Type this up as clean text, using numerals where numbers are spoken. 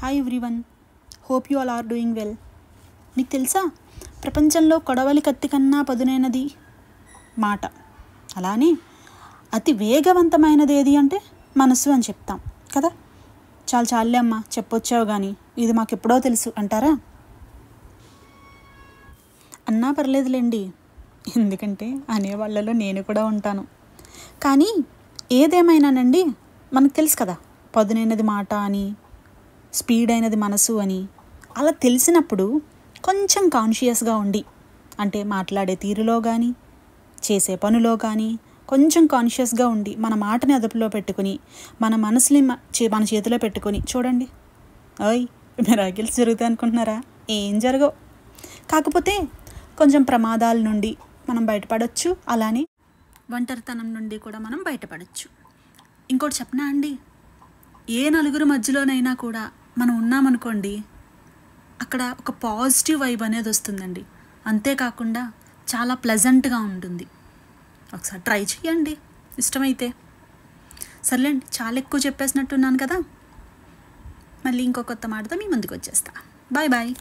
Hi everyone, hope you all are doing well. మీకు తెలుసా, ప్రపంచంలో కొడవలి కత్తి కన్నా పదునైనది మాట. అలానే అతి వేగవంతమైనది ఏది అంటే మనసు అని చెప్తాం కదా. చాలే అమ్మా చెప్పొచ్చావు, కానీ ఇది మాకు ఎప్పుడో తెలుసు అంటారా? అన్నా పర్లేదులేండి, ఎందుకంటే అనేవాళ్ళలో నేను కూడా ఉంటాను. కానీ ఏదేమైనానండి, మనకు తెలుసు కదా, పదునైనది మాట అని, స్పీడ్ అయినది మనసు అని. అలా తెలిసినప్పుడు కొంచెం కాన్షియస్గా ఉండి, అంటే మాట్లాడే తీరులో కానీ చేసే పనిలో కానీ కొంచెం కాన్షియస్గా ఉండి మన మాటని అదుపులో పెట్టుకుని మన మనసుని మన చేతిలో పెట్టుకొని చూడండి. మిరాకిల్స్ జరుగుతాయి అనుకుంటున్నారా? ఏం జరగవు. కాకపోతే కొంచెం ప్రమాదాల నుండి మనం బయటపడవచ్చు, అలానే ఒంటరితనం నుండి కూడా మనం బయటపడవచ్చు. ఇంకోటి చెప్పనా అండి, ఏ నలుగురు మధ్యలోనైనా కూడా మనం ఉన్నామనుకోండి, అక్కడ ఒక పాజిటివ్ వైబ్ అనేది వస్తుందండి. అంతేకాకుండా చాలా ప్లెజెంట్గా ఉంటుంది. ఒకసారి ట్రై చేయండి ఇష్టమైతే. సర్లేండి, చాలా ఎక్కువ చెప్పేసినట్టున్నాను కదా. మళ్ళీ ఇంకో కొత్త మాటతో మీ ముందుకు వచ్చేస్తా. Bye bye.